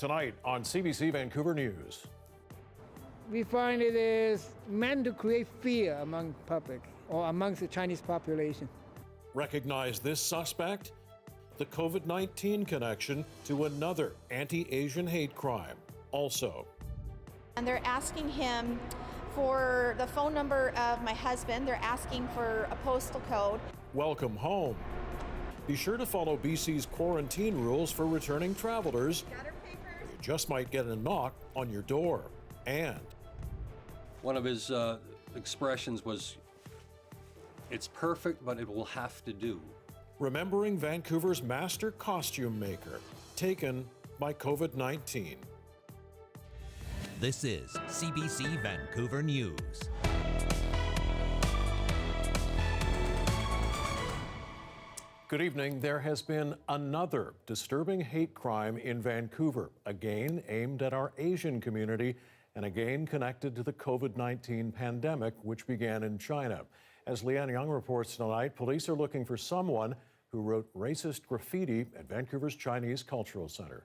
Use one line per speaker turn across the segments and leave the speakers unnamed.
tonight on CBC Vancouver News.
We find it is meant to create fear among public or amongst the Chinese population.
Recognize this suspect? The COVID-19 connection to another anti-Asian hate crime. Also.
And they're asking him for the phone number of my husband. They're asking for a postal code.
Welcome home. Be sure to follow BC's quarantine rules for returning travelers. You just might get a knock on your door. And
one of his expressions was, "It's perfect, but it will have to do."
remembering Vancouver's master costume maker, taken by COVID-19.
This is CBC Vancouver News.
Good evening. There has been another disturbing hate crime in Vancouver, again aimed at our Asian community and again connected to the COVID-19 pandemic, which began in China. As Leanne Young reports tonight, police are looking for someone who wrote racist graffiti at Vancouver's Chinese Cultural Center.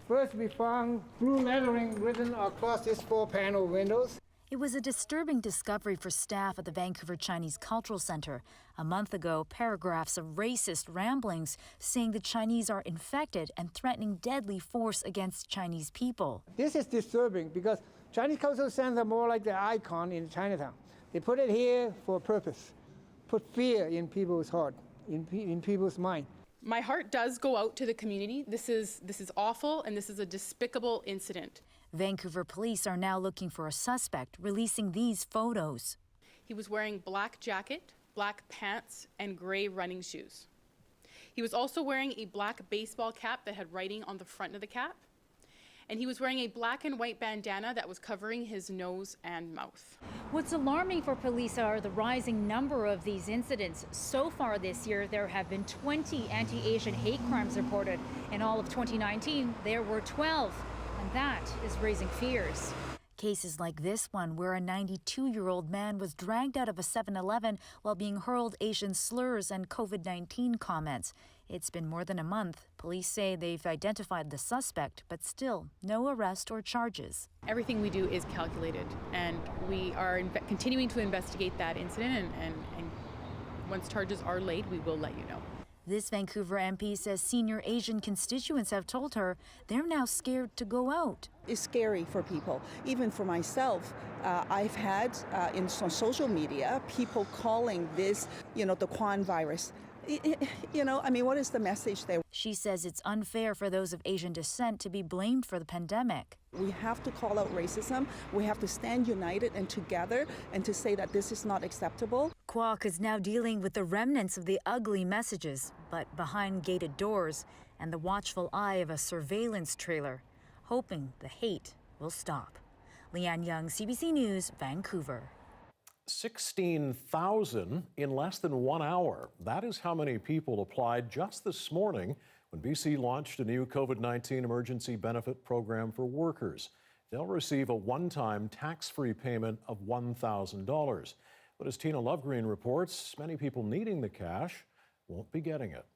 First, we found blue lettering written across these 4-panel windows.
It was a disturbing discovery for staff at the Vancouver Chinese Cultural Center. A month ago, paragraphs of racist ramblings saying the Chinese are infected and threatening deadly force against Chinese people.
This is disturbing because Chinese Cultural Center are more like the icon in Chinatown. They put it here for a purpose, put fear in people's heart, in people's mind.
My heart does go out to the community. This is awful, and this is a despicable incident.
Vancouver police are now looking for a suspect, releasing these photos.
He was wearing black jacket, black pants, and gray running shoes. He was also wearing a black baseball cap that had writing on the front of the cap. And he was wearing a black and white bandana that was covering his nose and mouth.
What's alarming for police are the rising number of these incidents. So far this year, there have been 20 anti-Asian hate crimes reported. In all of 2019, there were 12. And that is raising fears.
Cases like this one, where a 92-year-old man was dragged out of a 7-Eleven while being hurled Asian slurs and COVID-19 comments. It's been more than a month. Police say they've identified the suspect, but still no arrest or charges.
Everything we do is calculated, and we are continuing to investigate that incident, and once charges are laid, we will let you know.
This Vancouver MP says senior Asian constituents have told her they're now scared to go out.
It's scary for people. Even for myself, I've had on social media people calling this, the Quan virus. What is the message there?
She says it's unfair for those of Asian descent to be blamed for the pandemic.
We have to call out racism. We have to stand united and together and to say that this is not acceptable.
Kwok is now dealing with the remnants of the ugly messages, but behind gated doors and the watchful eye of a surveillance trailer, hoping the hate will stop. Leanne Young, CBC News, Vancouver.
16,000 in less than 1 hour. That is how many people applied just this morning when BC launched a new COVID-19 emergency benefit program for workers. They'll receive a one-time tax-free payment of $1,000. But as Tina Lovegreen reports, many people needing the cash won't be getting it.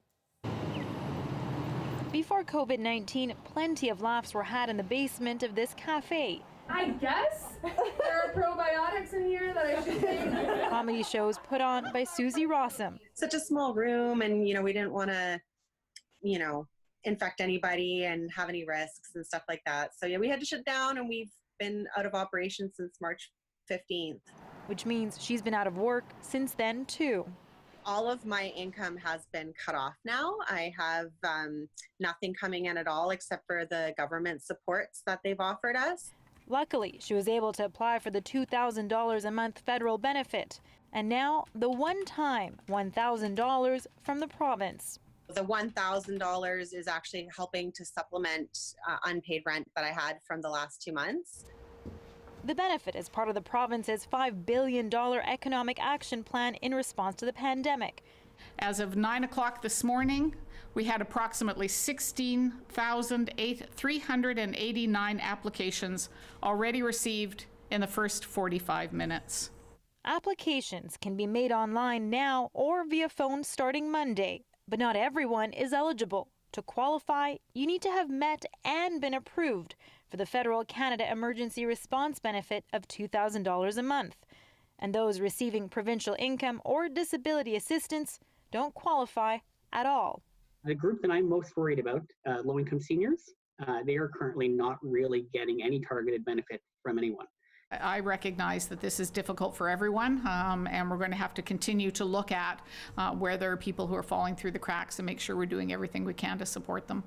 Before COVID-19, plenty of laughs were had in the basement of this cafe.
I guess there are probiotics in here that I should take.
Comedy shows put on by Susie Rossum.
Such a small room, and we didn't want to, infect anybody and have any risks and stuff like that. So yeah, we had to shut down, and we've been out of operation since March 15th.
Which means she's been out of work since then too.
All of my income has been cut off now. I have nothing coming in at all except for the government supports that they've offered us.
Luckily, she was able to apply for the $2,000 a month federal benefit. And now the one-time $1,000 from the province.
The $1,000 is actually helping to supplement unpaid rent that I had from the last 2 months.
The benefit is part of the province's $5 billion economic action plan in response to the pandemic.
As of 9 o'clock this morning, we had approximately 16,389 applications already received in the first 45 minutes.
Applications can be made online now or via phone starting Monday, but not everyone is eligible. To qualify, you need to have met and been approved for the Federal Canada Emergency Response Benefit of $2,000 a month. And those receiving provincial income or disability assistance don't qualify at all.
The group that I'm most worried about, low-income seniors, they are currently not really getting any targeted benefit from anyone.
I recognize that this is difficult for everyone, and we're going to have to continue to look at where there are people who are falling through the cracks and make sure we're doing everything we can to support them.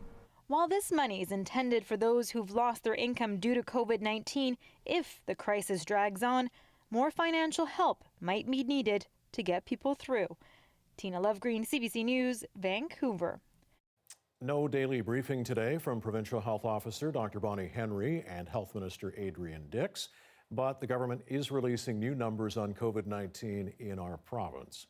While this money is intended for those who've lost their income due to COVID-19, if the crisis drags on, more financial help might be needed to get people through. Tina Lovegreen, CBC News, Vancouver.
No daily briefing today from Provincial Health Officer Dr. Bonnie Henry and Health Minister Adrian Dix, but the government is releasing new numbers on COVID-19 in our province.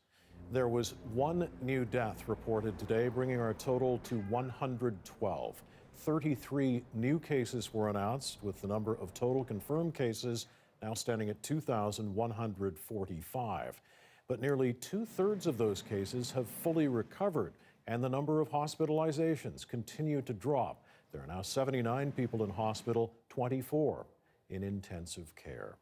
There was one new death reported today, bringing our total to 112. 33 new cases were announced, with the number of total confirmed cases now standing at 2,145. But nearly two-thirds of those cases have fully recovered, and the number of hospitalizations continue to drop. There are now 79 people in hospital, 24 in intensive care.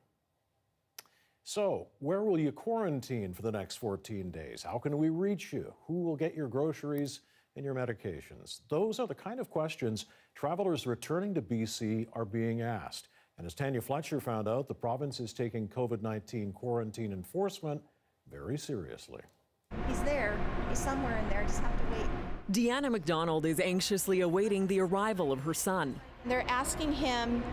So, where will you quarantine for the next 14 days? How can we reach you? Who will get your groceries and your medications? Those are the kind of questions travelers returning to BC are being asked. And as Tanya Fletcher found out, the province is taking COVID-19 quarantine enforcement very seriously.
He's there. He's somewhere in there. Just have to wait.
Deanna McDonald is anxiously awaiting the arrival of her son.
They're asking him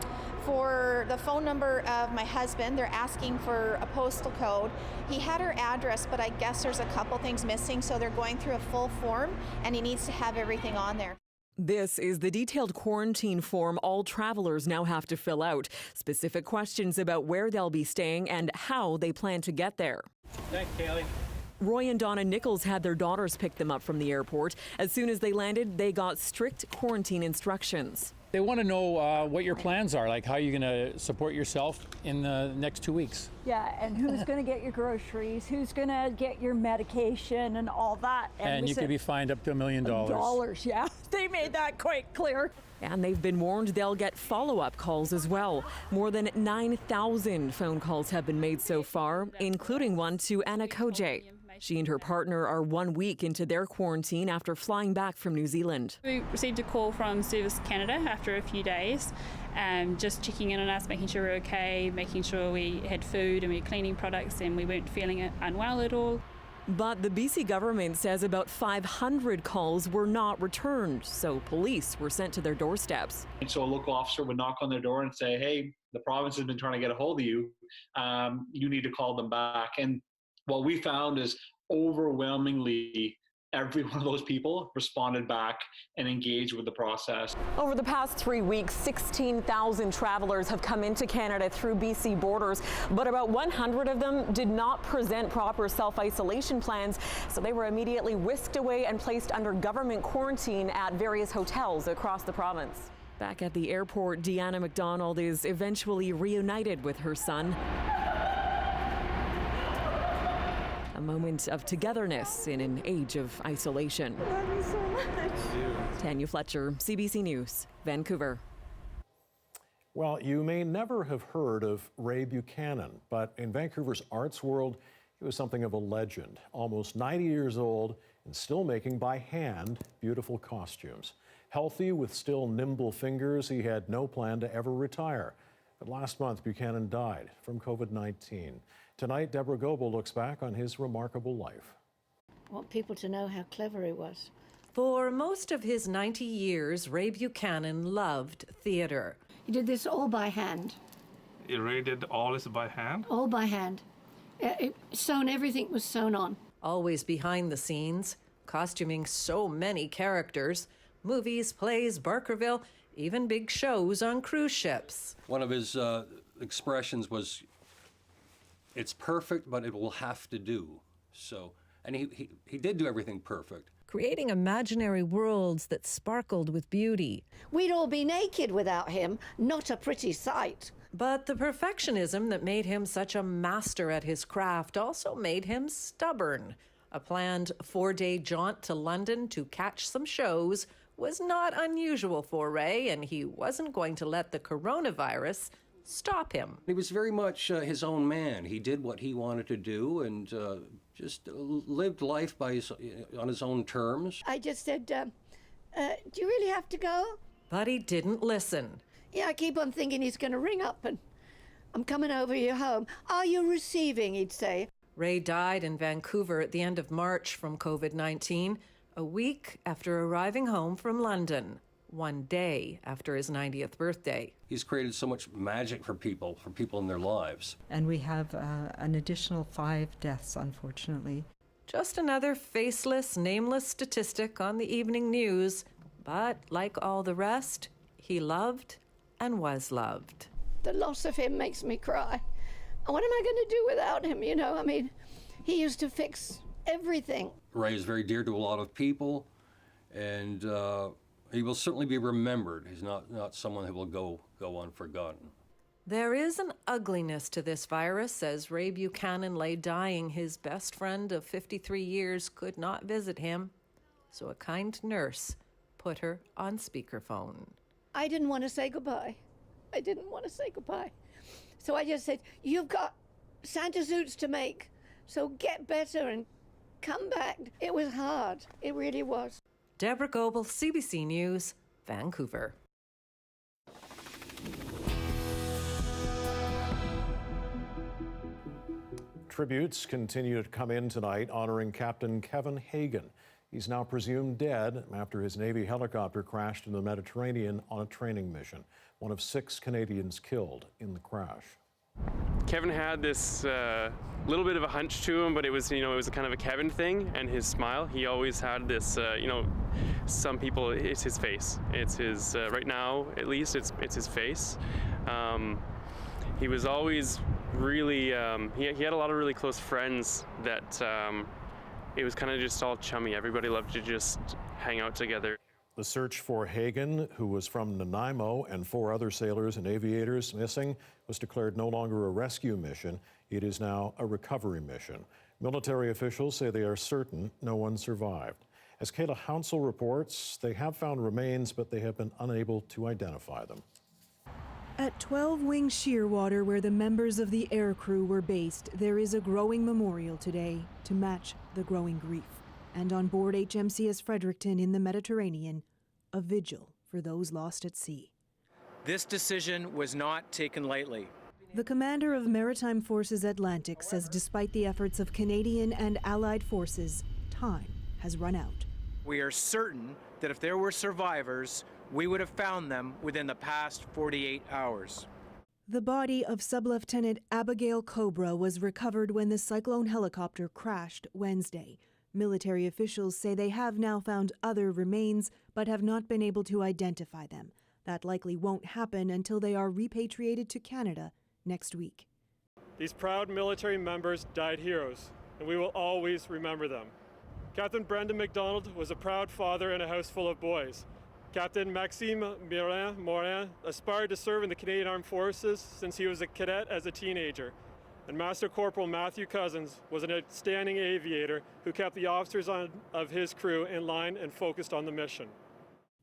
for the phone number of my husband. They're asking for a postal code. He had her address, but I guess there's a couple things missing, so they're going through a full form, and he needs to have everything on there.
This is the detailed quarantine form all travelers now have to fill out. Specific questions about where they'll be staying and how they plan to get there.
Thanks, Kaylee.
Roy and Donna Nichols had their daughters pick them up from the airport. As soon as they landed, they got strict quarantine instructions.
They want to know what your plans are, like how you're going to support yourself in the next 2 weeks.
Yeah, and who's going to get your groceries, who's going to get your medication and all that.
And you could be fined up to $1 million.
Dollars, yeah. They made that quite clear.
And they've been warned they'll get follow-up calls as well. More than 9,000 phone calls have been made so far, including one to Anna Kojay. She and her partner are 1 week into their quarantine after flying back from New Zealand.
We received a call from Service Canada after a few days, just checking in on us, making sure we're okay, making sure we had food and we had cleaning products and we weren't feeling unwell at all.
But the BC government says about 500 calls were not returned, so police were sent to their doorsteps.
And so a local officer would knock on their door and say, hey, the province has been trying to get a hold of you. You need to call them back. And what we found is overwhelmingly every one of those people responded back and engaged with the process.
Over the past 3 weeks, 16,000 travelers have come into Canada through BC borders, but about 100 of them did not present proper self-isolation plans, so they were immediately whisked away and placed under government quarantine at various hotels across the province. Back at the airport, Deanna McDonald is eventually reunited with her son. A moment of togetherness in an age of isolation.
Love you so much.
Tanya Fletcher, CBC News, Vancouver.
Well, you may never have heard of Ray Buchanan, but in Vancouver's arts world, he was something of a legend. Almost 90 years old and still making by hand beautiful costumes. Healthy with still nimble fingers, he had no plan to ever retire. But last month, Buchanan died from COVID-19. Tonight, Deborah Goebel looks back on his remarkable life.
I want people to know how clever he was.
For most of his 90 years, Ray Buchanan loved theater.
He did this all by hand.
Ray did all this by hand?
All by hand. Everything was sewn on.
Always behind the scenes, costuming so many characters, movies, plays, Barkerville, even big shows on cruise ships.
One of his expressions was, it's perfect, but it will have to do. So, and he did do everything perfect.
Creating imaginary worlds that sparkled with beauty.
We'd all be naked without him, not a pretty sight.
But the perfectionism that made him such a master at his craft also made him stubborn. A planned 4-day jaunt to London to catch some shows was not unusual for Ray, and he wasn't going to let the coronavirus stop him.
He was very much his own man. He did what he wanted to do and just lived life on his own terms.
I just said, do you really have to go?
But he didn't listen.
Yeah, I keep on thinking he's going to ring up and I'm coming over your home. Are you receiving, he'd say.
Ray died in Vancouver at the end of March from COVID-19, a week after arriving home from London, one day after his 90th birthday.
He's created so much magic for people in their lives.
And we have an additional 5 deaths, unfortunately.
Just another faceless, nameless statistic on the evening news. But like all the rest, he loved and was loved.
The loss of him makes me cry. What am I going to do without him, you know? I mean, he used to fix everything.
Ray is very dear to a lot of people, and he will certainly be remembered. He's not someone who will go unforgotten.
There is an ugliness to this virus, as Ray Buchanan lay dying. His best friend of 53 years could not visit him, so a kind nurse put her on speakerphone.
I didn't want to say goodbye. So I just said, you've got Santa suits to make, so get better and come back. It was hard. It really was.
Deborah Goebel, CBC News, Vancouver.
Tributes continue to come in tonight honoring Captain Kevin Hagen. He's now presumed dead after his Navy helicopter crashed in the Mediterranean on a training mission. One of 6 Canadians killed in the crash.
Kevin had this little bit of a hunch to him, but it was kind of a Kevin thing, and his smile. He always had this, some people, it's his face. It's his, right now at least, it's his face. He was always really, he had a lot of really close friends that it was kind of just all chummy. Everybody loved to just hang out together.
The search for Hagen, who was from Nanaimo, and 4 other sailors and aviators missing, was declared no longer a rescue mission. It is now a recovery mission. Military officials say they are certain no one survived. As Kayla Hounsell reports, they have found remains, but they have been unable to identify them.
At 12 Wing Shearwater, where the members of the aircrew were based, there is a growing memorial today to match the growing grief. And on board HMCS Fredericton in the Mediterranean, a vigil for those lost at sea.
This decision was not taken lightly.
The commander of Maritime Forces Atlantic says despite the efforts of Canadian and Allied forces, time has run out.
We are certain that if there were survivors, we would have found them within the past 48 hours.
The body of Sub-Lieutenant Abigail Cobra was recovered when the Cyclone helicopter crashed Wednesday. Military officials say they have now found other remains, but have not been able to identify them. That likely won't happen until they are repatriated to Canada next week.
These proud military members died heroes, and we will always remember them. Captain Brendan McDonald was a proud father in a house full of boys. Captain Maxime Morin aspired to serve in the Canadian Armed Forces since he was a cadet as a teenager. And Master Corporal Matthew Cousins was an outstanding aviator who kept the officers of his crew in line and focused on the mission.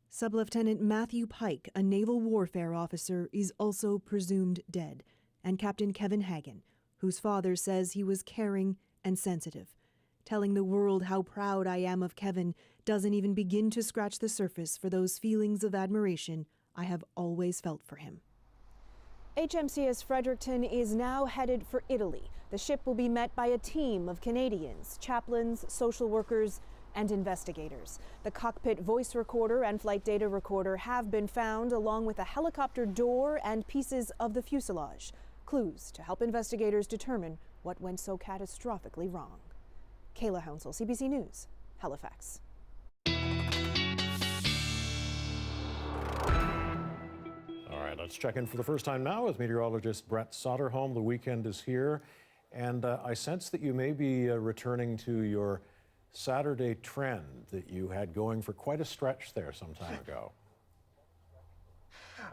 Sub-Lieutenant Matthew Pike, a naval warfare officer, is also presumed dead, and Captain Kevin Hagen, whose father says he was caring and sensitive. Telling the world how proud I am of Kevin doesn't even begin to scratch the surface for those feelings of admiration I have always felt for him. HMCS Fredericton is now headed for Italy. The ship will be met by a team of Canadians, chaplains, social workers, and investigators. The cockpit voice recorder and flight data recorder have been found, along with a helicopter door and pieces of the fuselage. Clues to help investigators determine what went so catastrophically wrong. Kayla Hounsell, CBC News, Halifax.
All right, let's check in for the first time now with meteorologist Brett Soderholm. The weekend is here, and I sense that you may be returning to your Saturday trend that you had going for quite a stretch there some time ago.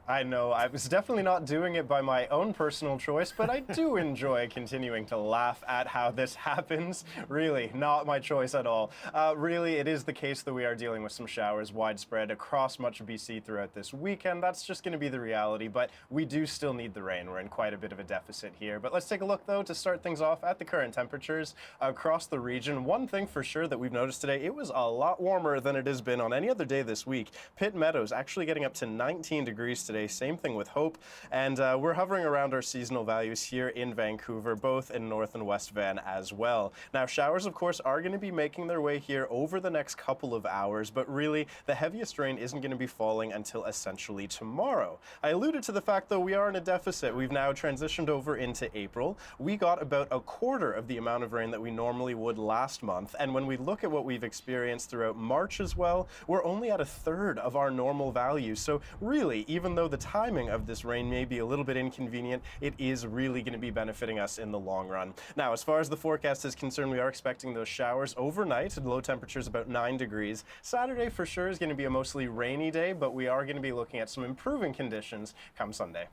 I know, I was definitely not doing it by my own personal choice, but I do enjoy continuing to laugh at how this happens. Really, not my choice at all. Really, it is the case that we are dealing with some showers widespread across much of BC throughout this weekend. That's just going to be the reality, but we do still need the rain. We're in quite a bit of a deficit here. But let's take a look, though, to start things off at the current temperatures across the region. One thing for sure that we've noticed today, it was a lot warmer than it has been on any other day this week. Pitt Meadows actually getting up to 19 degrees today. Same thing with Hope. And we're hovering around our seasonal values here in Vancouver, both in North and West Van as well. Now, showers, of course, are going to be making their way here over the next couple of hours, but really, the heaviest rain isn't going to be falling until essentially tomorrow. I alluded to the fact, though, we are in a deficit. We've now transitioned over into April. We got about a quarter of the amount of rain that we normally would last month, and when we look at what we've experienced throughout March as well, we're only at a third of our normal values. So really, even though the timing of this rain may be a little bit inconvenient, it is really going to be benefiting us in the long run. Now, as far as the forecast is concerned, we are expecting those showers overnight, low temperatures about 9 degrees. Saturday for sure is going to be a mostly rainy day, but we are going to be looking at some improving conditions come Sunday.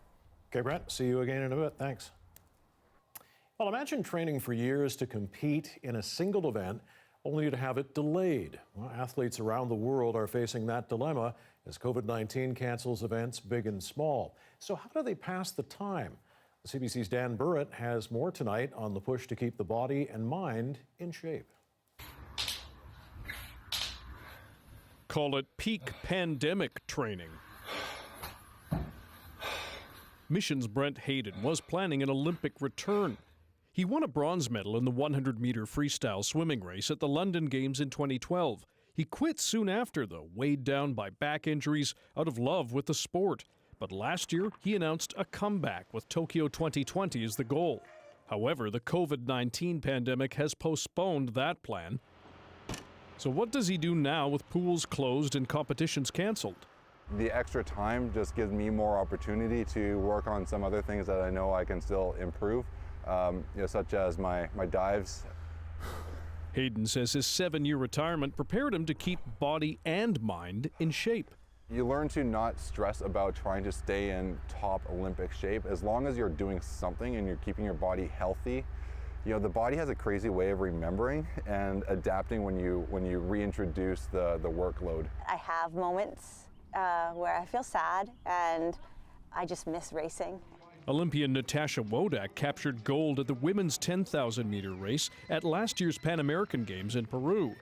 Okay, Brett, see you again in a bit. Thanks. Well, imagine training for years to compete in a single event only to have it delayed. Well, athletes around the world are facing that dilemma as COVID-19 cancels events big and small. So how do they pass the time? CBC's Dan Burrett has more tonight on the push to keep the body and mind in shape.
Call it peak pandemic training. Mission's Brent Hayden was planning an Olympic return. He won a bronze medal in the 100-meter freestyle swimming race at the London Games in 2012. He quit soon after, though, weighed down by back injuries out of love with the sport. But last year, he announced a comeback with Tokyo 2020 as the goal. However, the COVID-19 pandemic has postponed that plan. So what does he do now with pools closed and competitions canceled?
The extra time just gives me more opportunity to work on some other things that I know I can still improve, such as my dives.
Hayden says his 7-year retirement prepared him to keep body and mind in shape.
You learn to not stress about trying to stay in top Olympic shape. As long as you're doing something and you're keeping your body healthy, the body has a crazy way of remembering and adapting when you reintroduce the workload.
I have moments where I feel sad and I just miss racing.
Olympian Natasha Wodak captured gold at the women's 10,000-meter race at last year's Pan American Games in Peru.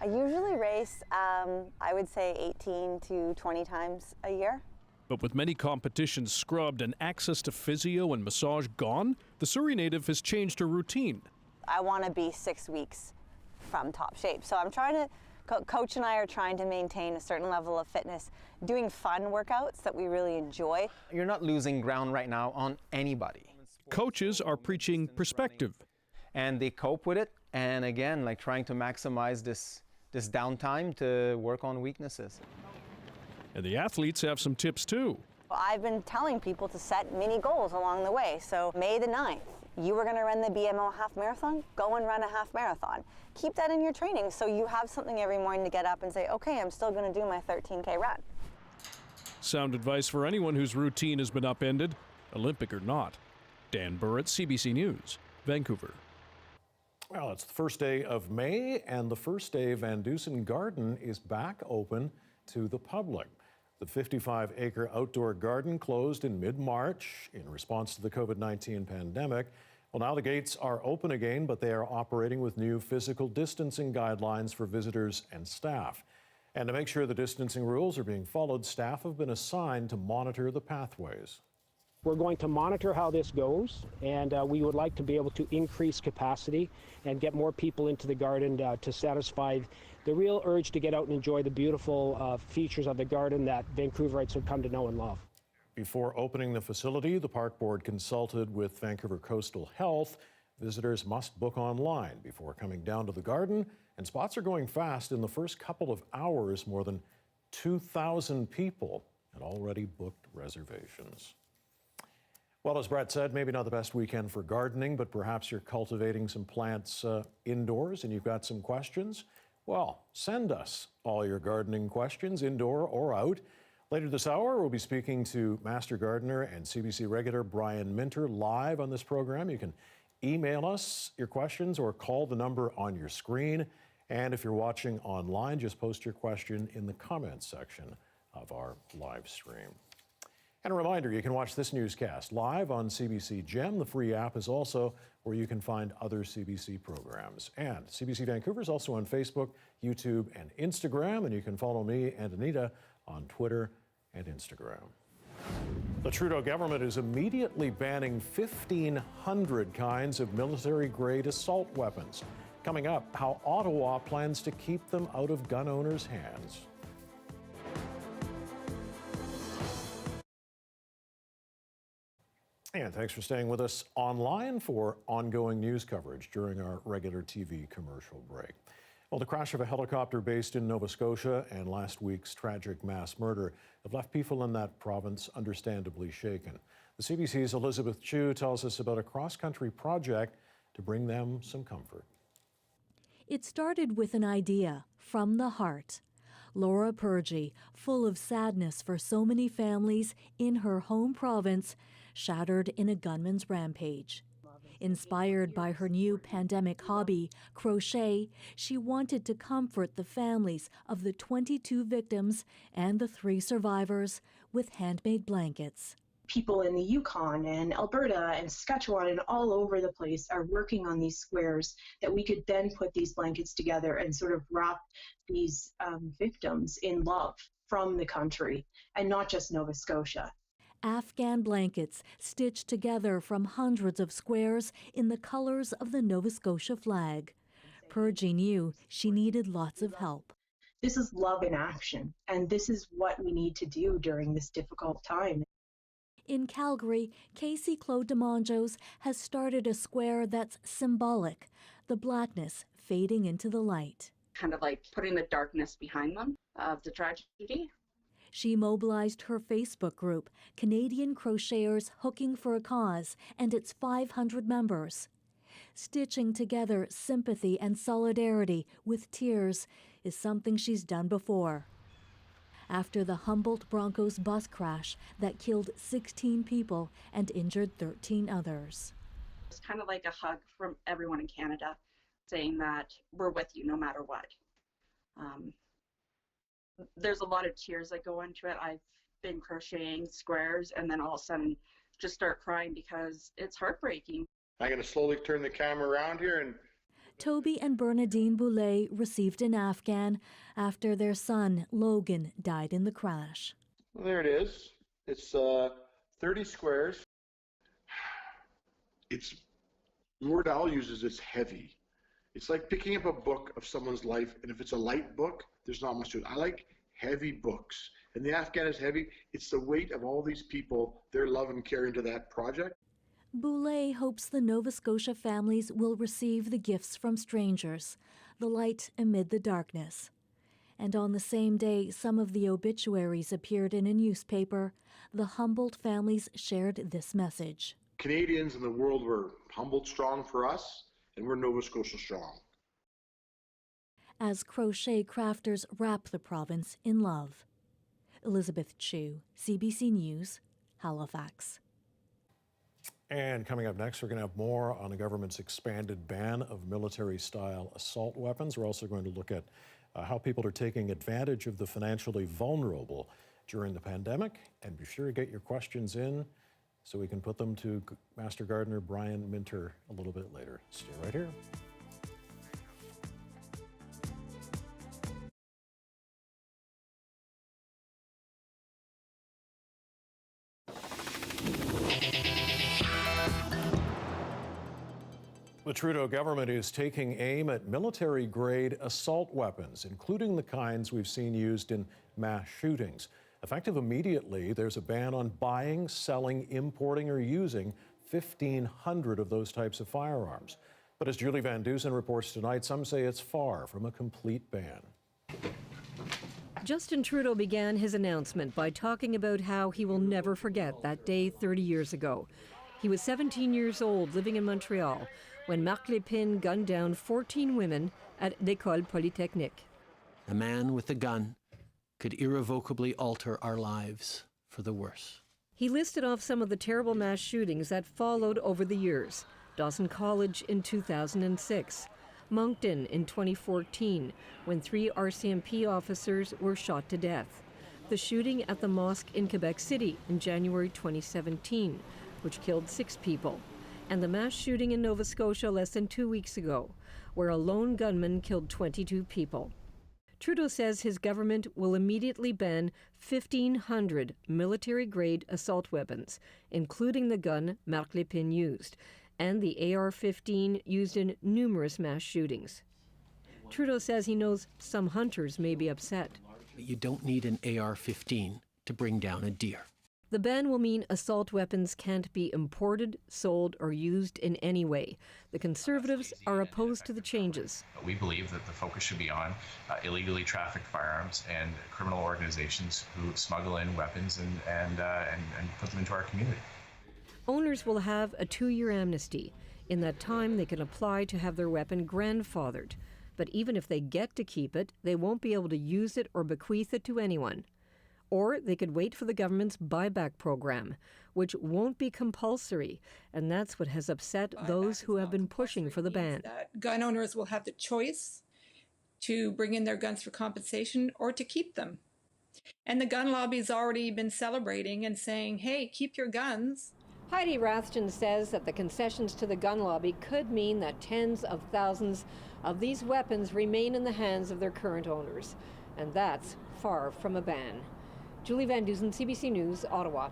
I usually race, I would say 18 to 20 times a year.
But with many competitions scrubbed and access to physio and massage gone, the Surrey native has changed her routine.
I want to be 6 weeks from top shape. So I'm trying to, Coach and I are trying to maintain a certain level of fitness, doing fun workouts that we really enjoy.
You're not losing ground right now on anybody.
Coaches are preaching perspective.
And they cope with it. And again, trying to maximize this downtime to work on weaknesses.
And the athletes have some tips too.
Well, I've been telling people to set mini goals along the way. So May the 9th, you were going to run the BMO half marathon, go and run a half marathon. Keep that in your training so you have something every morning to get up and say, okay, I'm still going to do my 13K run.
Sound advice for anyone whose routine has been upended, Olympic or not. Dan Burrett, CBC News, Vancouver.
Well, it's the first day of May, and the first day Van Dusen Garden is back open to the public. The 55-acre outdoor garden closed in mid-March in response to the COVID-19 pandemic. Well, now the gates are open again, but they are operating with new physical distancing guidelines for visitors and staff. And to make sure the distancing rules are being followed, staff have been assigned to monitor the pathways.
We're going to monitor how this goes, and we would like to be able to increase capacity and get more people into the garden to satisfy the real urge to get out and enjoy the beautiful features of the garden that Vancouverites have come to know and love.
Before opening the facility, the park board consulted with Vancouver Coastal Health. Visitors must book online before coming down to the garden, and spots are going fast. In the first couple of hours, more than 2,000 people had already booked reservations. Well, as Brett said, maybe not the best weekend for gardening, but perhaps you're cultivating some plants indoors and you've got some questions. Well, send us all your gardening questions, indoor or out. Later this hour, we'll be speaking to Master Gardener and CBC regular Brian Minter live on this program. You can email us your questions or call the number on your screen. And if you're watching online, just post your question in the comments section of our live stream. And a reminder, you can watch this newscast live on CBC Gem. The free app is also where you can find other CBC programs. And CBC Vancouver is also on Facebook, YouTube, and Instagram. And you can follow me and Anita on Twitter and Instagram. The Trudeau government is immediately banning 1,500 kinds of military-grade assault weapons. Coming up, how Ottawa plans to keep them out of gun owners' hands. And thanks for staying with us online for ongoing news coverage during our regular TV commercial break. Well, the crash of a helicopter based in Nova Scotia and last week's tragic mass murder have left people in that province understandably shaken. The CBC's Elizabeth Chu tells us about a cross-country project to bring them some comfort.
It started with an idea from the heart. Laura Purgy, full of sadness for so many families in her home province, shattered in a gunman's rampage. Inspired by her new pandemic hobby, crochet, she wanted to comfort the families of the 22 victims and the 3 survivors with handmade blankets.
People in the Yukon and Alberta and Saskatchewan and all over the place are working on these squares that we could then put these blankets together and sort of wrap these victims in love from the country and not just Nova Scotia.
Afghan blankets stitched together from hundreds of squares in the colors of the Nova Scotia flag. Purgy knew she needed lots of help.
This is love in action, and this is what we need to do during this difficult time.
In Calgary, Casey Claude DeMonjos has started a square that's symbolic, the blackness fading into the light.
Kind of like putting the darkness behind them of the tragedy.
She mobilized her Facebook group, Canadian Crocheters Hooking for a Cause, and its 500 members. Stitching together sympathy and solidarity with tears is something she's done before. After the Humboldt Broncos bus crash that killed 16 people and injured 13 others.
It's kind of like a hug from everyone in Canada saying that we're with you no matter what. There's a lot of tears that go into it. I've been crocheting squares and then all of a sudden just start crying because it's heartbreaking.
I'm going to slowly turn the camera around here and
Toby and Bernadine Boulay received an Afghan after their son, Logan, died in the crash.
Well, there it is. It's 30 squares. The word I'll use is it's heavy. It's like picking up a book of someone's life, and if it's a light book, there's not much to it. I like heavy books, and the Afghan is heavy. It's the weight of all these people, their love and care into that project.
Boulay hopes the Nova Scotia families will receive the gifts from strangers, the light amid the darkness. And on the same day some of the obituaries appeared in a newspaper, the Humboldt families shared this message.
Canadians in the world were Humboldt strong for us, and we're Nova Scotia strong.
As crochet crafters wrap the province in love. Elizabeth Chu, CBC News, Halifax.
And coming up next, we're going to have more on the government's expanded ban of military-style assault weapons. We're also going to look at how people are taking advantage of the financially vulnerable during the pandemic. And be sure to get your questions in so we can put them to Master Gardener Brian Minter a little bit later. Stay right here. The Trudeau government is taking aim at military-grade assault weapons, including the kinds we've seen used in mass shootings. Effective immediately, there's a ban on buying, selling, importing, or using 1,500 of those types of firearms. But as Julie Van Dusen reports tonight, some say it's far from a complete ban.
Justin Trudeau began his announcement by talking about how he will never forget that day 30 years ago. He was 17 years old, living in Montreal, when Marc Lépine gunned down 14 women at l'École Polytechnique.
A man with a gun
could irrevocably alter our lives for the worse.
He listed off some of the terrible mass shootings that followed over the years. Dawson College in 2006, Moncton in 2014, when 3 RCMP officers were shot to death. The shooting at the mosque in Quebec City in January 2017, which killed 6 people. And the mass shooting in Nova Scotia less than 2 weeks ago, where a lone gunman killed 22 people. Trudeau says his government will immediately ban 1,500 military-grade assault weapons, including the gun Marc Lépine used, and the AR-15 used in numerous mass shootings. Trudeau says he knows some hunters may be upset.
You don't need an AR-15 to bring down a deer.
The ban will mean assault weapons can't be imported, sold, or used in any way. The Conservatives are opposed to the changes.
We believe that the focus should be on illegally trafficked firearms and criminal organizations who smuggle in weapons and put them into our community.
Owners will have a 2-year amnesty. In that time, they can apply to have their weapon grandfathered. But even if they get to keep it, they won't be able to use it or bequeath it to anyone. Or they could wait for the government's buyback program, which won't be compulsory, and that's what has upset those who have been pushing for the ban.
Gun owners will have the choice to bring in their guns for compensation or to keep them. And the gun lobby's already been celebrating and saying, hey, keep your guns.
Heidi Rathjen says that the concessions to the gun lobby could mean that tens of thousands of these weapons remain in the hands of their current owners, and that's far from a ban. Julie Van Dusen, CBC News, Ottawa.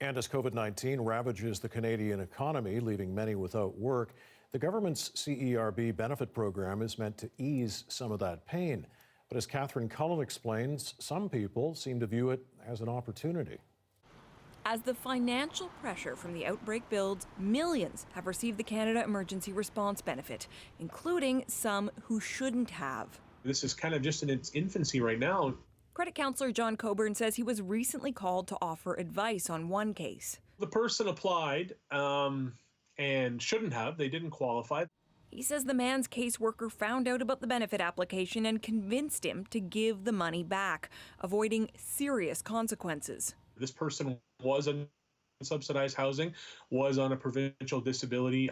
And as COVID-19 ravages the Canadian economy, leaving many without work, the government's CERB benefit program is meant to ease some of that pain. But as Catherine Cullen explains, some people seem to view it as an opportunity.
As the financial pressure from the outbreak builds, millions have received the Canada Emergency Response Benefit, including some who shouldn't have.
This is kind of just in its infancy right now.
Credit counselor John Coburn says he was recently called to offer advice on one case.
The person applied and shouldn't have. They didn't qualify.
He says the man's caseworker found out about the benefit application and convinced him to give the money back, avoiding serious consequences.
This person was in subsidized housing, was on a provincial disability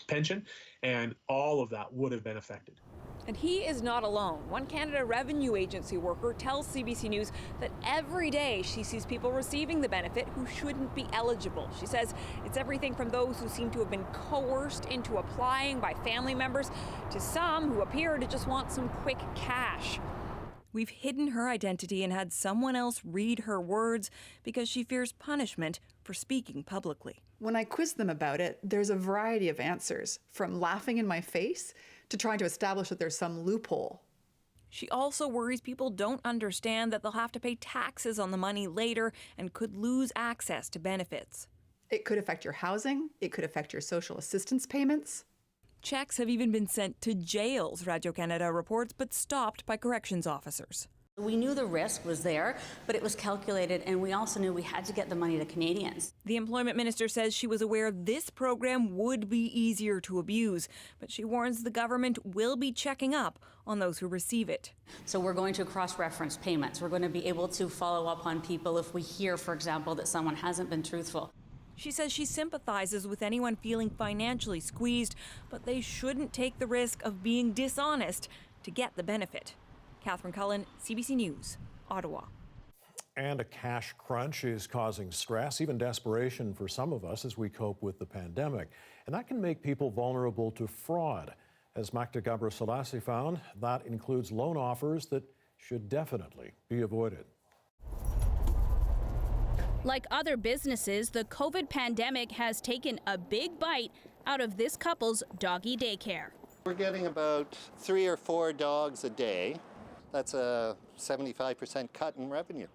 pension, and all of that would have been affected.
And he is not alone. One Canada Revenue Agency worker tells CBC News that every day she sees people receiving the benefit who shouldn't be eligible. She says it's everything from those who seem to have been coerced into applying by family members to some who appear to just want some quick cash. We've hidden her identity and had someone else read her words because she fears punishment for speaking publicly.
When I quiz them about it, there's a variety of answers, from laughing in my face to trying to establish that there's some loophole.
She also worries people don't understand that they'll have to pay taxes on the money later and could lose access to benefits.
It could affect your housing. It could affect your social assistance payments.
Checks have even been sent to jails, Radio-Canada reports, but stopped by corrections officers.
We knew the risk was there, but it was calculated, and we also knew we had to get the money to Canadians.
The employment minister says she was aware this program would be easier to abuse, but she warns the government will be checking up on those who receive it.
So we're going to cross-reference payments. We're going to be able to follow up on people if we hear, for example, that someone hasn't been truthful.
She says she sympathizes with anyone feeling financially squeezed, but they shouldn't take the risk of being dishonest to get the benefit. Catherine Cullen, CBC News, Ottawa.
And a cash crunch is causing stress, even desperation for some of us as we cope with the pandemic. And that can make people vulnerable to fraud. As Magda Gabriel-Selassie found, that includes loan offers that should definitely be avoided.
Like other businesses, the COVID pandemic has taken a big bite out of this couple's doggy daycare.
We're getting about 3 or 4 dogs a day. That's a 75% cut in revenue.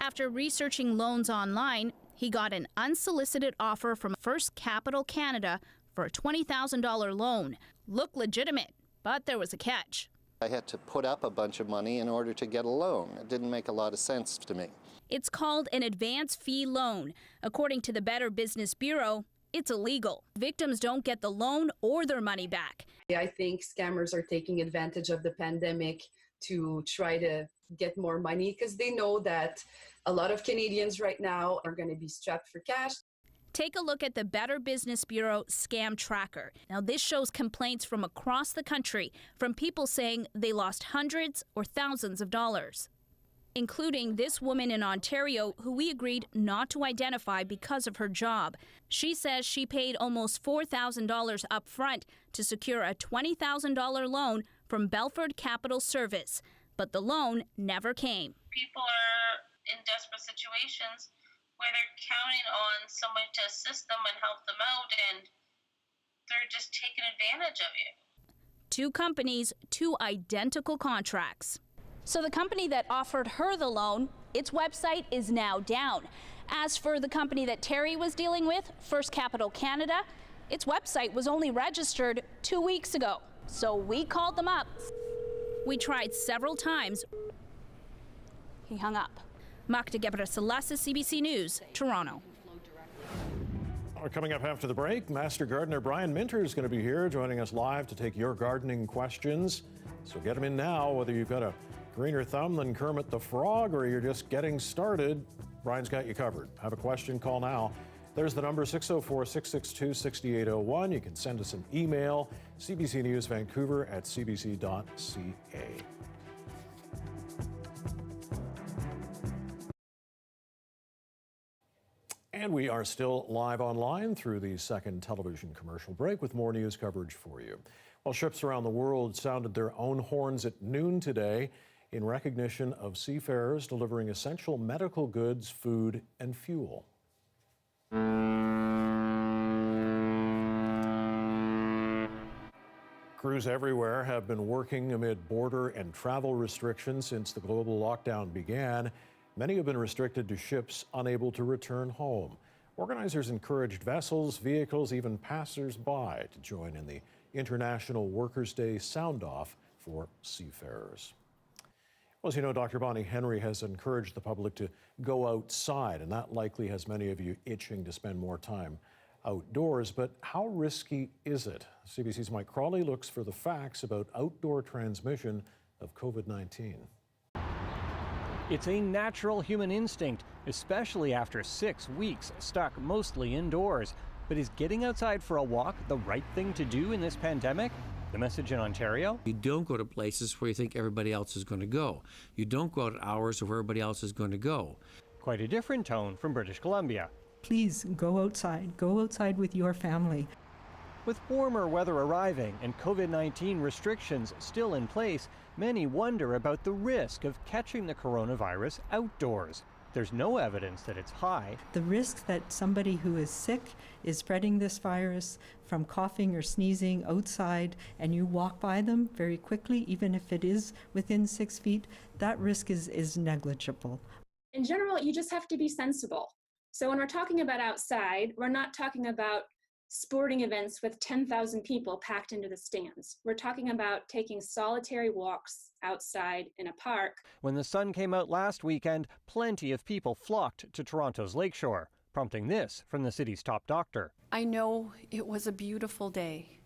After researching loans online, he got an unsolicited offer from First Capital Canada for a $20,000 loan. Looked legitimate, but there was a catch.
I had to put up a bunch of money in order to get a loan. It didn't make a lot of sense to me.
It's called an advance fee loan. According to the Better Business Bureau, it's illegal. Victims don't get the loan or their money back.
I think scammers are taking advantage of the pandemic
to try to get more money because they know that a lot of Canadians right now are going to be strapped for cash.
Take a look at the Better Business Bureau Scam Tracker. Now, this shows complaints from across the country from people saying they lost hundreds or thousands of dollars, including this woman in Ontario who we agreed not to identify because of her job. She says she paid almost $4,000 up front to secure a $20,000 loan from Belford Capital Service, but the loan never came.
People are in desperate situations where they're counting on someone to assist them and help them out, and they're just taking advantage of you.
Two companies, two identical contracts. So the company that offered her the loan, its website is now down. As for the company that Terry was dealing with, First Capital Canada, its website was only registered 2 weeks ago. So we called them up. We tried several times. He hung up. Magda Gebrselassie, CBC News, Toronto.
Coming up after the break, Master Gardener Brian Minter is going to be here joining us live to take your gardening questions. So get them in now, whether you've got a greener thumb than Kermit the Frog or you're just getting started. Brian's got you covered. Have a question, call now. There's the number 604-662-6801. You can send us an email, cbcnewsvancouver@cbc.ca. And we are still live online through the second television commercial break with more news coverage for you. Well, ships around the world sounded their own horns at noon today in recognition of seafarers delivering essential medical goods, food, and fuel. Crews everywhere have been working amid border and travel restrictions since the global lockdown began. Many have been restricted to ships unable to return home. Organizers encouraged vessels, vehicles, even passers-by to join in the International Workers' Day sound-off for seafarers. Well, as you know, Dr. Bonnie Henry has encouraged the public to go outside, and that likely has many of you itching to spend more time outdoors. But how risky is it? CBC's Mike Crawley looks for the facts about outdoor transmission of COVID-19.
It's a natural human instinct, especially after 6 weeks stuck mostly indoors. But is getting outside for a walk the right thing to do in this pandemic? The message in Ontario?
You don't go to places where you think everybody else is going to go. You don't go out at hours where everybody else is going to go.
Quite a different tone from British Columbia.
Please go outside. Go outside with your family.
With warmer weather arriving and COVID-19 restrictions still in place, many wonder about the risk of catching the coronavirus outdoors. There's no evidence that it's high.
The risk that somebody who is sick is spreading this virus from coughing or sneezing outside and you walk by them very quickly, even if it is within 6 feet, that risk is negligible.
In general, you just have to be sensible. So when we're talking about outside, we're not talking about sporting events with 10,000 people packed into the stands. We're talking about taking solitary walks outside in a park.
When the sun came out last weekend, plenty of people flocked to Toronto's lakeshore, prompting this from the city's top doctor.
I know it was a beautiful day,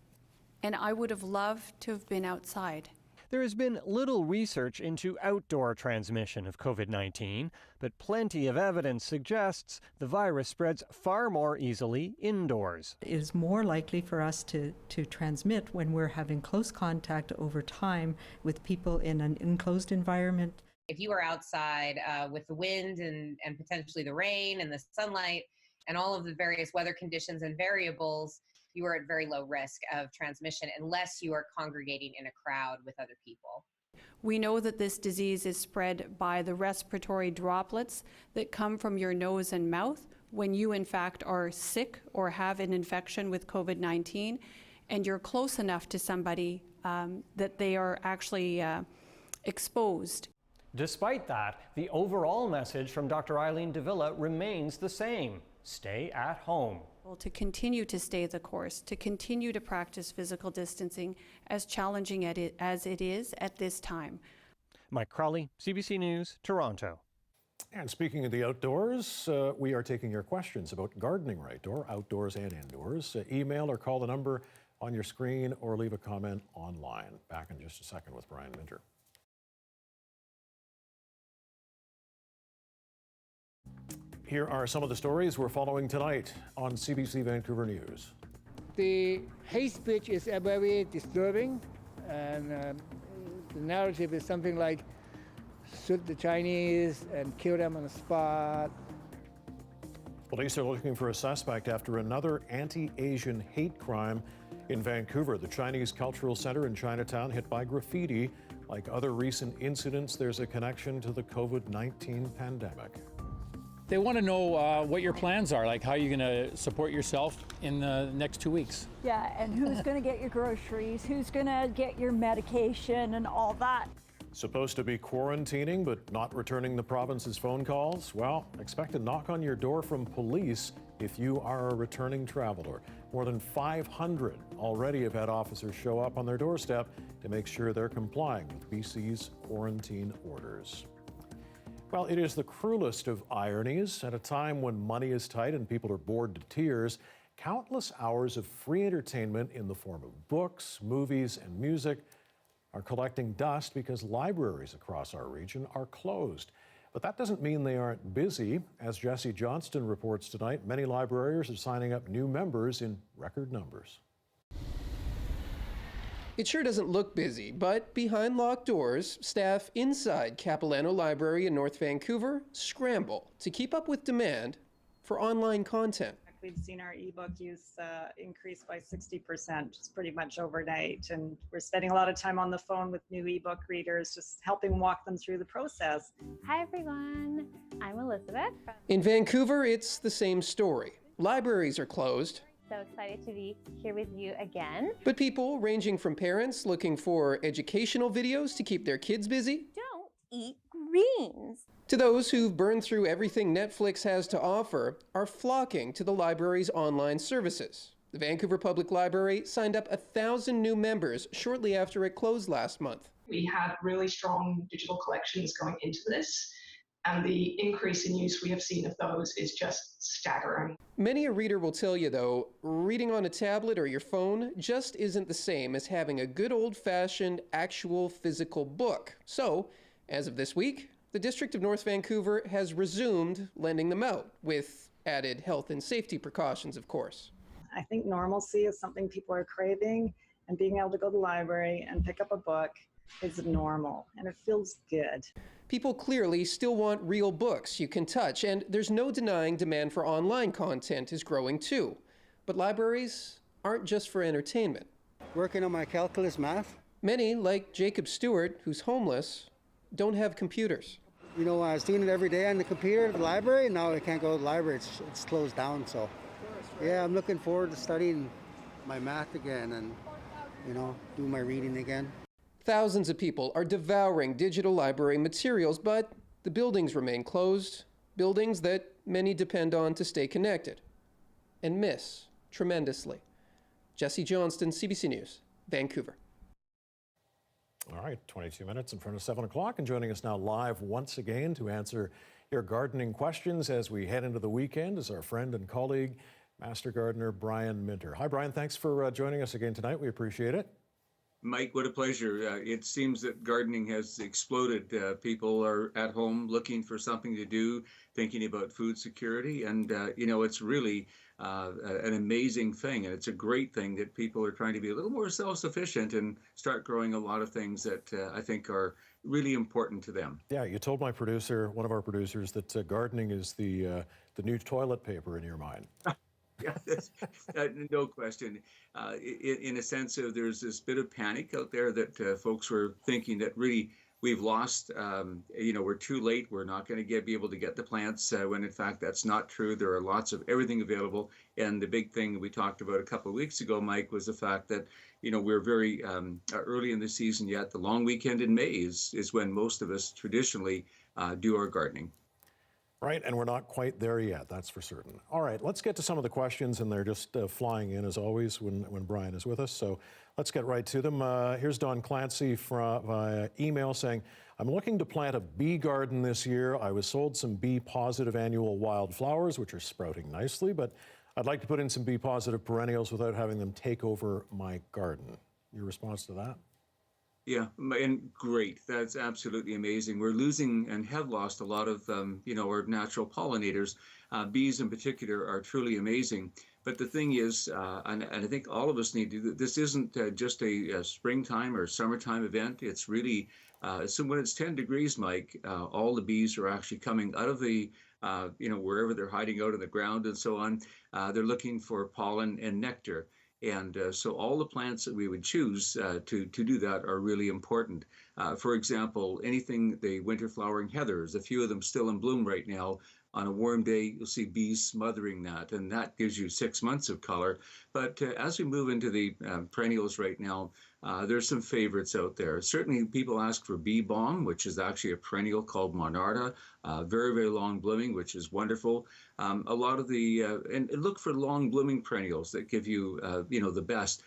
and I would have loved to have been outside.
There has been little research into outdoor transmission of COVID-19, but plenty of evidence suggests the virus spreads far more easily indoors.
It is more likely for us to transmit when we're having close contact over time with people in an enclosed environment.
If you are outside with the wind and potentially the rain and the sunlight and all of the various weather conditions and variables, you are at very low risk of transmission unless you are congregating in a crowd with other people.
We know that this disease is spread by the respiratory droplets that come from your nose and mouth when you in fact are sick or have an infection with COVID-19 and you're close enough to somebody that they are actually exposed.
Despite that, the overall message from Dr. Eileen Davila remains the same: stay at home.
To continue to stay the course, to continue to practice physical distancing, as challenging as it is at this time.
Mike Crawley, CBC News, Toronto.
And speaking of the outdoors, we are taking your questions about gardening right outdoors and indoors. Email or call the number on your screen or leave a comment online. Back in just a second with Brian Minter. Here are some of the stories we're following tonight on CBC Vancouver News.
The hate speech is very disturbing, and the narrative is something like shoot the Chinese and kill them on the spot.
Police are looking for a suspect after another anti-Asian hate crime in Vancouver. The Chinese Cultural Center in Chinatown hit by graffiti. Like other recent incidents, there's a connection to the COVID-19 pandemic.
They want to know what your plans are, like how you're going to support yourself in the next 2 weeks.
Yeah, and who's going to get your groceries, who's going to get your medication and all that.
Supposed to be quarantining but not returning the province's phone calls? Well, expect a knock on your door from police if you are a returning traveler. More than 500 already have had officers show up on their doorstep to make sure they're complying with BC's quarantine orders. Well, it is the cruelest of ironies. At a time when money is tight and people are bored to tears, countless hours of free entertainment in the form of books, movies, and music are collecting dust because libraries across our region are closed. But that doesn't mean they aren't busy. As Jesse Johnston reports tonight, many librarians are signing up new members in record numbers.
It sure doesn't look busy, but behind locked doors, staff inside Capilano Library in North Vancouver scramble to keep up with demand for online content.
We've seen our ebook use increase by 60% just pretty much overnight, and we're spending a lot of time on the phone with new ebook readers, just helping walk them through the process.
Hi everyone, I'm Elizabeth.
In Vancouver, it's the same story. Libraries are closed.
So excited to be here with you again.
But people ranging from parents looking for educational videos to keep their kids busy,
Don't eat greens.
to those who've burned through everything Netflix has to offer, are flocking to the library's online services. The Vancouver Public Library signed up 1,000 new members shortly after it closed last month.
We have really strong digital collections going into this, and the increase in use we have seen of those is just staggering.
Many a reader will tell you, though, reading on a tablet or your phone just isn't the same as having a good old-fashioned, actual physical book. So, as of this week, the District of North Vancouver has resumed lending them out, with added health and safety precautions, of course.
I think normalcy is something people are craving, and being able to go to the library and pick up a book is normal, and it feels good.
People clearly still want real books you can touch, and there's no denying demand for online content is growing too. But libraries aren't just for entertainment.
Working on my calculus math.
Many, like Jacob Stewart, who's homeless, don't have computers.
You know, I was doing it every day on the computer at the library, and now I can't go to the library. It's closed down, so yeah, I'm looking forward to studying my math again and, you know, do my reading again.
Thousands of people are devouring digital library materials, but the buildings remain closed, buildings that many depend on to stay connected and miss tremendously. Jesse Johnston, CBC News, Vancouver.
All right, 22 minutes in front of 7 o'clock, and joining us now live once again to answer your gardening questions as we head into the weekend is our friend and colleague, Master Gardener Brian Minter. Hi, Brian. Thanks for joining us again tonight. We appreciate it.
Mike, what a pleasure. It seems that gardening has exploded. People are at home looking for something to do, thinking about food security. And, you know, it's really an amazing thing. And it's a great thing that people are trying to be a little more self-sufficient and start growing a lot of things that I think are really important to them.
Yeah, you told my producer, one of our producers, that gardening is the new toilet paper in your mind.
Yeah, no question. In a sense, there's this bit of panic out there that folks were thinking that really we've lost, you know, we're too late. We're not going to be able to get the plants when in fact that's not true. There are lots of everything available. And the big thing we talked about a couple of weeks ago, Mike, was the fact that, you know, we're very early in the season yet. The long weekend in May is when most of us traditionally do our gardening.
Right, and we're not quite there yet, that's for certain. All right, let's get to some of the questions, and they're just flying in as always when Brian is with us. So let's get right to them. Here's Don Clancy via email saying, I'm looking to plant a bee garden this year. I was sold some bee-positive annual wildflowers, which are sprouting nicely, but I'd like to put in some bee-positive perennials without having them take over my garden. Your response to that?
Yeah, and great. That's absolutely amazing. We're losing and have lost a lot of, our natural pollinators. Bees in particular are truly amazing. But the thing is, and I think all of us need to, this isn't just a springtime or summertime event. It's really, so when it's 10 degrees, Mike, all the bees are actually coming out of the, wherever they're hiding out in the ground and so on. They're looking for pollen and nectar. And so all the plants that we would choose to do that are really important. For example, the winter flowering heathers, a few of them still in bloom right now. On a warm day, you'll see bees smothering that, and that gives you 6 months of color. But as we move into the perennials right now, there's some favorites out there. Certainly people ask for bee balm, which is actually a perennial called Monarda, very, very long blooming, which is wonderful. A lot of and look for long blooming perennials that give you, the best.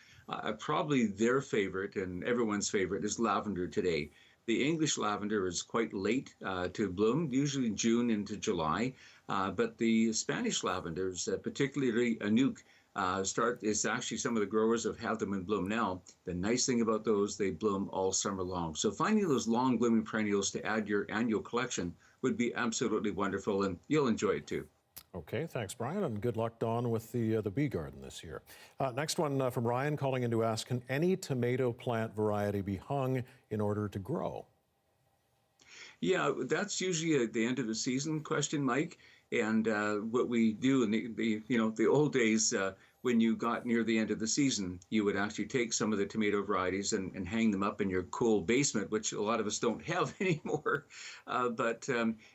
Probably their favorite and everyone's favorite is lavender today. The English lavender is quite late to bloom, usually June into July, but the Spanish lavenders, particularly Anuc, is actually some of the growers have had them in bloom now. The nice thing about those, they bloom all summer long. So finding those long blooming perennials to add your annual collection would be absolutely wonderful, and you'll enjoy it too.
Okay, thanks, Brian, and good luck, Dawn, with the bee garden this year. Next one from Ryan calling in to ask, can any tomato plant variety be hung in order to grow?
Yeah, that's usually at the end of the season question, Mike. And what we do in the old days, when you got near the end of the season, you would actually take some of the tomato varieties and hang them up in your cool basement, which a lot of us don't have anymore.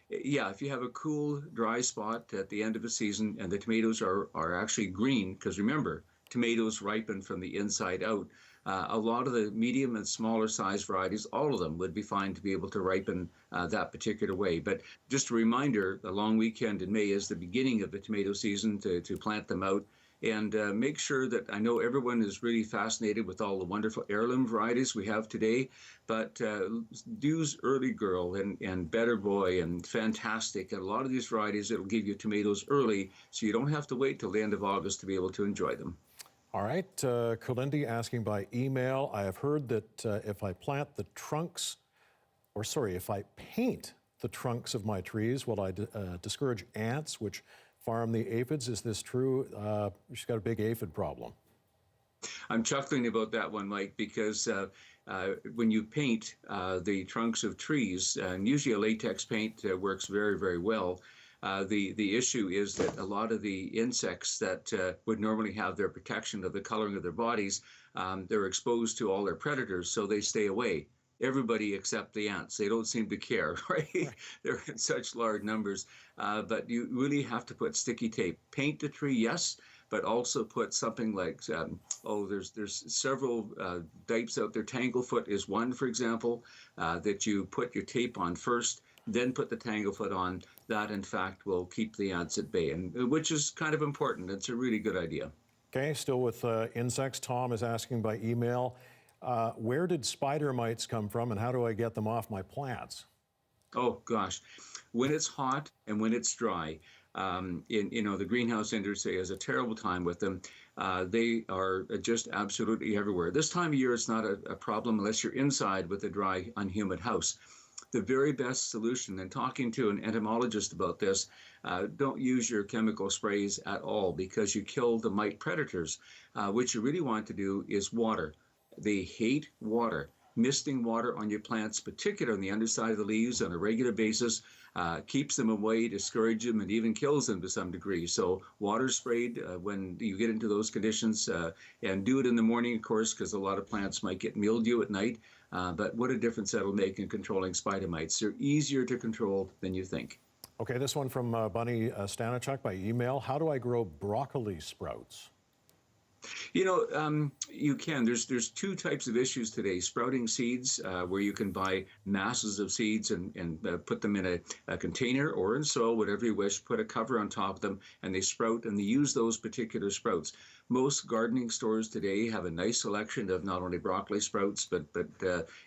Yeah, if you have a cool, dry spot at the end of the season and the tomatoes are actually green, because remember, tomatoes ripen from the inside out. A lot of the medium and smaller size varieties, all of them would be fine to be able to ripen that particular way. But just a reminder, the long weekend in May is the beginning of the tomato season to plant them out. And make sure that, I know everyone is really fascinated with all the wonderful heirloom varieties we have today, but Dew's Early Girl and Better Boy and Fantastic, and a lot of these varieties that will give you tomatoes early, so you don't have to wait till the end of August to be able to enjoy them.
All right, Kalindi asking by email, I have heard that if I paint the trunks of my trees, will I discourage ants, which farm the aphids? Is this true? She's got a big aphid problem.
I'm chuckling about that one, Mike, because when you paint the trunks of trees, and usually a latex paint works very, very well. The issue is that a lot of the insects that would normally have their protection of the coloring of their bodies, they're exposed to all their predators, so they stay away. Everybody except the ants. They don't seem to care, right? They're in such large numbers. But you really have to put sticky tape. Paint the tree, yes, but also put something like, there's several types out there. Tanglefoot is one, for example, that you put your tape on first, then put the tanglefoot on. That, in fact, will keep the ants at bay, and which is kind of important. It's a really good idea.
Okay, still with insects. Tom is asking by email, where did spider mites come from, and how do I get them off my plants?
Oh, gosh. When it's hot and when it's dry, the greenhouse industry has a terrible time with them. They are just absolutely everywhere. This time of year, it's not a problem unless you're inside with a dry, unhumid house. The very best solution, and talking to an entomologist about this, don't use your chemical sprays at all because you kill the mite predators. What you really want to do is water. They hate water. Misting water on your plants, particularly on the underside of the leaves on a regular basis, keeps them away, discourages them, and even kills them to some degree. So water sprayed when you get into those conditions, and do it in the morning, of course, because a lot of plants might get mildew at night. But what a difference that'll make in controlling spider mites. They're easier to control than you think.
Okay, this one from Bunny Stanichuk by email. How do I grow broccoli sprouts?
You can. There's two types of issues today. Sprouting seeds, where you can buy masses of seeds and put them in a container or in soil, whatever you wish, put a cover on top of them, and they sprout, and they use those particular sprouts. Most gardening stores today have a nice selection of not only broccoli sprouts, but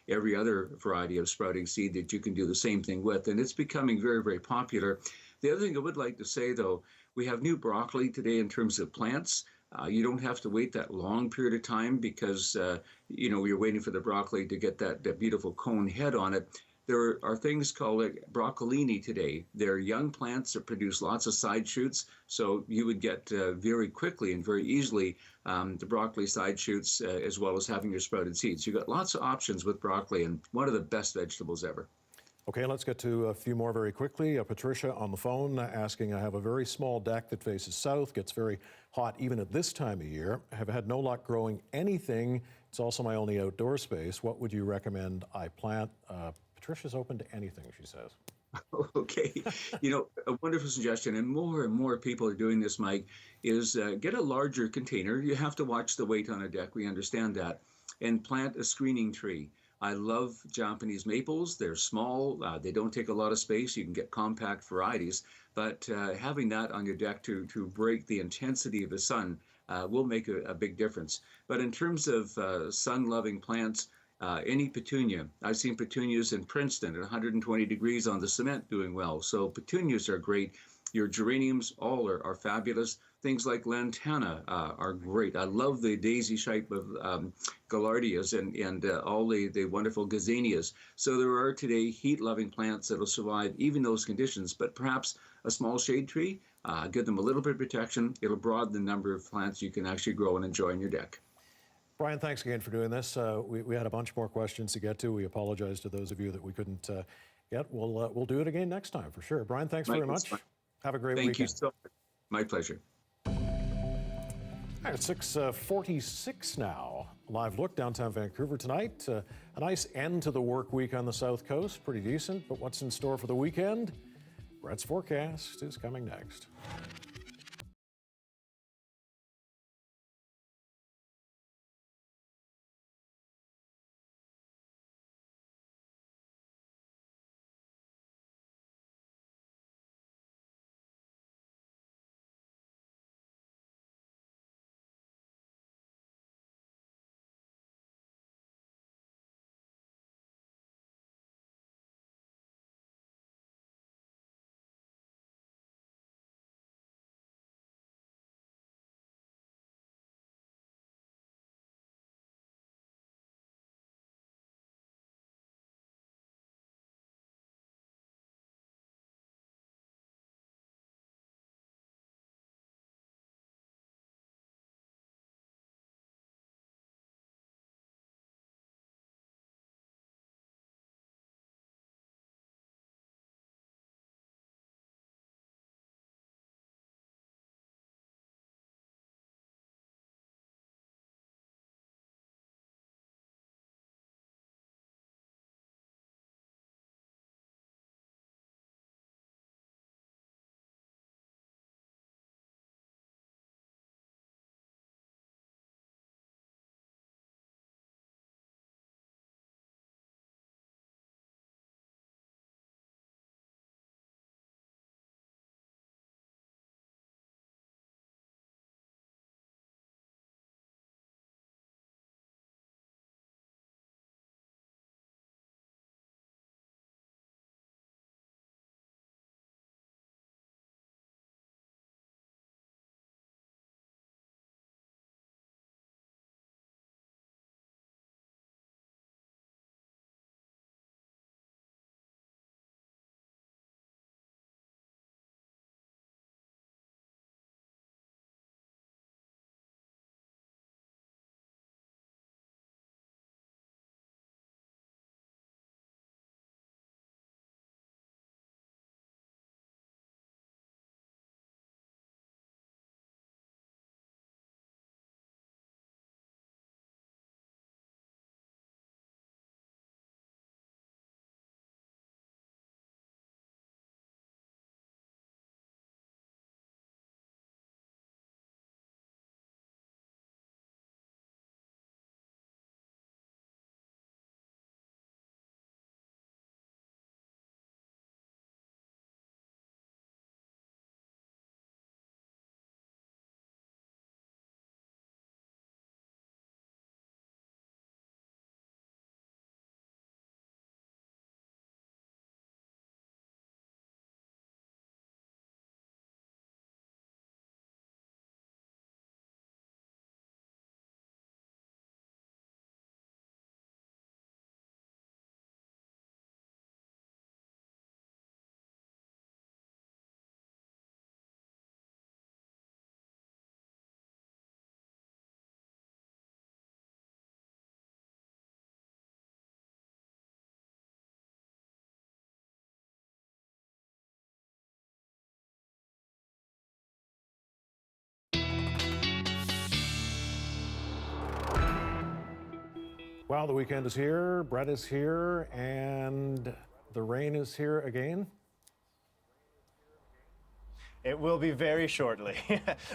every other variety of sprouting seed that you can do the same thing with, and it's becoming very, very popular. The other thing I would like to say, though, we have new broccoli today in terms of plants. You don't have to wait that long period of time because, you're waiting for the broccoli to get that beautiful cone head on it. There are things called broccolini today. They're young plants that produce lots of side shoots, so you would get very quickly and very easily the broccoli side shoots as well as having your sprouted seeds. You've got lots of options with broccoli and one of the best vegetables ever.
Okay, let's get to a few more very quickly. Patricia on the phone asking, I have a very small deck that faces south, gets very hot even at this time of year. I have had no luck growing anything. It's also my only outdoor space. What would you recommend I plant? Patricia's open to anything, she says.
Okay. A wonderful suggestion, and more people are doing this, Mike, is get a larger container. You have to watch the weight on a deck. We understand that. And plant a screening tree. I love Japanese maples. They're small. They don't take a lot of space. You can get compact varieties. But having that on your deck to break the intensity of the sun will make a big difference. But in terms of sun-loving plants, any petunia. I've seen petunias in Princeton at 120 degrees on the cement doing well. So petunias are great. Your geraniums all are fabulous. Things like lantana are great. I love the daisy shape of gaillardias and all the wonderful gazanias. So there are today heat-loving plants that will survive even those conditions, but perhaps a small shade tree, give them a little bit of protection. It'll broaden the number of plants you can actually grow and enjoy on your deck.
Brian, thanks again for doing this. We had a bunch more questions to get to. We apologize to those of you that we couldn't get. We'll do it again next time for sure. Brian, thanks very much. Have a great weekend.
Thank you so much. My pleasure.
All right, it's 6:46 now. Live look downtown Vancouver tonight. A nice end to the work week on the South Coast. Pretty decent, but what's in store for the weekend? Brett's forecast is coming next. Well, the weekend is here, Brett is here, and the rain is here again.
It will be very shortly.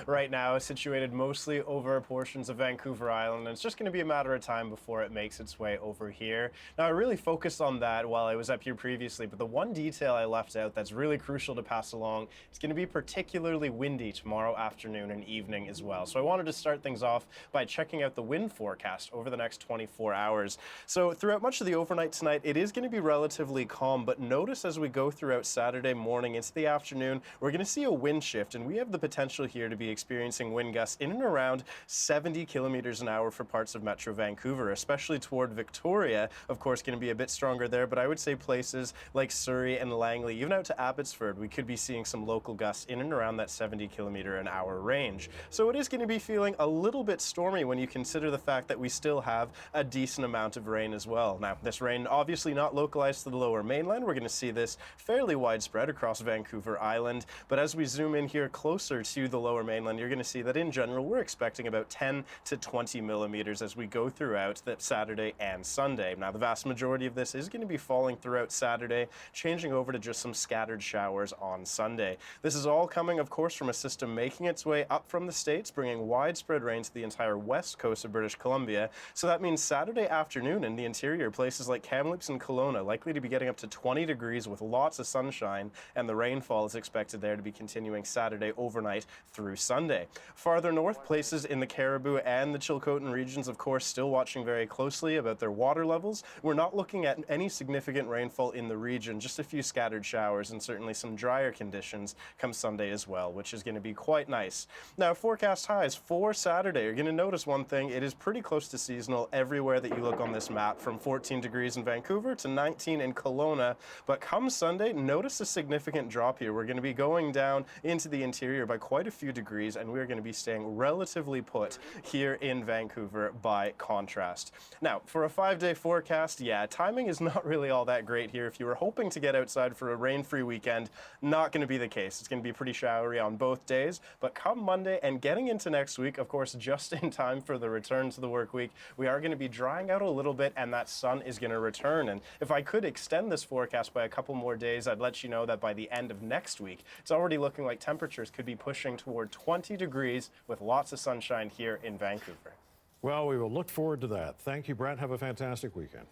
Right now, it's situated mostly over portions of Vancouver Island, and it's just going to be a matter of time before it makes its way over here. Now, I really focused on that while I was up here previously, but the one detail I left out that's really crucial to pass along, it's going to be particularly windy tomorrow afternoon and evening as well. So I wanted to start things off by checking out the wind forecast over the next 24 hours. So throughout much of the overnight tonight, it is going to be relatively calm, but notice as we go throughout Saturday morning into the afternoon, we're going to see a wind shift, and we have the potential here to be experiencing wind gusts in and around 70 kilometers an hour for parts of Metro Vancouver, especially toward Victoria. Of course, going to be a bit stronger there, but I would say places like Surrey and Langley, even out to Abbotsford, we could be seeing some local gusts in and around that 70 kilometer an hour range. So it is going to be feeling a little bit stormy when you consider the fact that we still have a decent amount of rain as well. Now, this rain obviously not localized to the lower mainland. We're going to see this fairly widespread across Vancouver Island, but as we zoom in here closer to the lower mainland, you're going to see that in general we're expecting about 10 to 20 millimeters as we go throughout that Saturday and Sunday. Now, the vast majority of this is going to be falling throughout Saturday, changing over to just some scattered showers on Sunday. This is all coming, of course, from a system making its way up from the States, bringing widespread rain to the entire west coast of British Columbia. So that means Saturday afternoon in the interior, places like Kamloops and Kelowna likely to be getting up to 20 degrees with lots of sunshine, and the rainfall is expected there to be continuing Saturday overnight through Sunday. Farther north, places in the Caribou and the Chilcotin regions, of course, still watching very closely about their water levels. We're not looking at any significant rainfall in the region, just a few scattered showers and certainly some drier conditions come Sunday as well, which is going to be quite nice. Now, forecast highs for Saturday, you're going to notice one thing. It is pretty close to seasonal everywhere that you look on this map, from 14 degrees in Vancouver to 19 in Kelowna. But come Sunday, notice a significant drop here. We're going to be going down into the interior by quite a few degrees, and we're going to be staying relatively put here in Vancouver by contrast. Now, for a 5-day forecast, yeah, timing is not really all that great here. If you were hoping to get outside for a rain-free weekend, not going to be the case. It's going to be pretty showery on both days, but come Monday and getting into next week, of course, just in time for the return to the work week, we are going to be drying out a little bit, and that sun is going to return. And if I could extend this forecast by a couple more days, I'd let you know that by the end of next week, it's already looking like temperatures could be pushing toward 20 degrees with lots of sunshine here in Vancouver.
Well, we will look forward to that. Thank you, Brett. Have a fantastic weekend.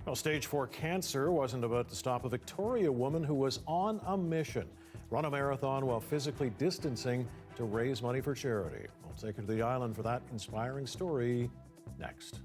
Well, stage 4 cancer wasn't about to stop a Victoria woman who was on a mission. Run a marathon while physically distancing to raise money for charity. I'll take her to the island for that inspiring story next.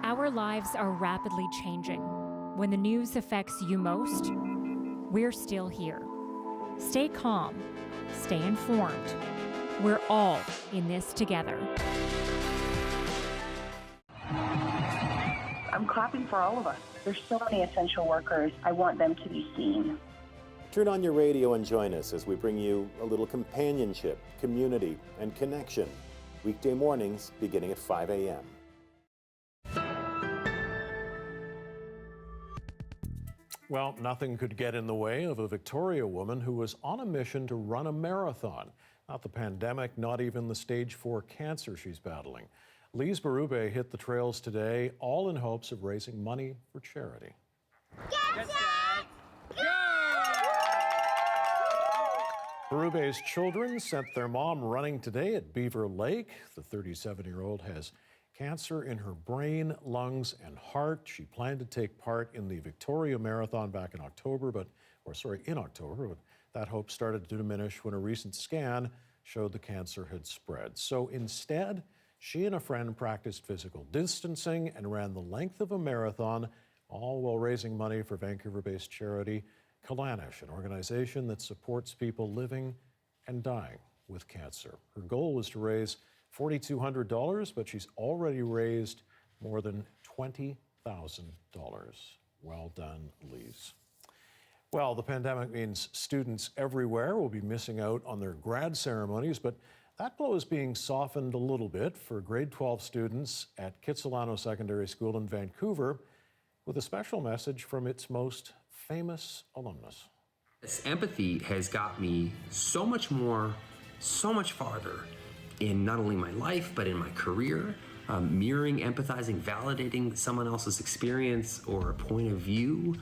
Our lives are rapidly changing. When the news affects you most, we're still here. Stay calm, stay informed. We're all in this together.
I'm clapping for all of us. There's so many essential workers. I want them to be seen.
Turn on your radio and join us as we bring you a little companionship, community, and connection. Weekday mornings beginning at 5 a.m.
Well, nothing could get in the way of a Victoria woman who was on a mission to run a marathon. Not the pandemic, not even the stage 4 cancer she's battling. Lise Berube hit the trails today, all in hopes of raising money for charity.
Get set, go!
Berube's children sent their mom running today at Beaver Lake. The 37-year-old has cancer in her brain, lungs, and heart. She planned to take part in the Victoria Marathon back in October, but that hope started to diminish when a recent scan showed the cancer had spread. So instead, she and a friend practiced physical distancing and ran the length of a marathon, all while raising money for Vancouver-based charity Kalanish, an organization that supports people living and dying with cancer. Her goal was to raise $4,200, but she's already raised more than $20,000. Well done, Lise. Well, the pandemic means students everywhere will be missing out on their grad ceremonies, but that blow is being softened a little bit for grade 12 students at Kitsilano Secondary School in Vancouver, with a special message from its most famous alumnus.
This empathy has got me so much more, so much farther in not only my life, but in my career. Mirroring, empathizing, validating someone else's experience or a point of view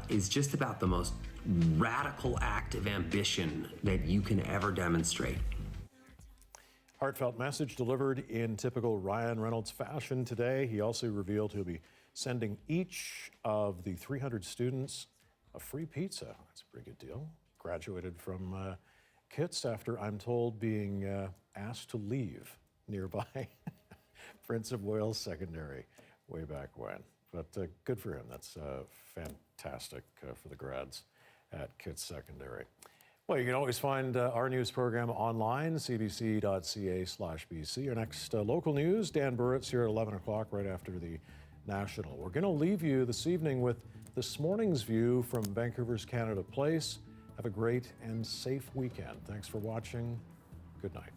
is just about the most radical act of ambition that you can ever demonstrate.
Heartfelt message delivered in typical Ryan Reynolds fashion today. He also revealed he'll be sending each of the 300 students a free pizza. That's a pretty good deal. Graduated from Kits after, I'm told, being asked to leave nearby Prince of Wales Secondary way back when. But good for him. That's fantastic for the grads at Kits Secondary. Well, you can always find our news program online, cbc.ca/BC. Our next local news, Dan Burrett's here at 11 o'clock right after the National. We're going to leave you this evening with this morning's view from Vancouver's Canada Place. Have a great and safe weekend. Thanks for watching. Good night.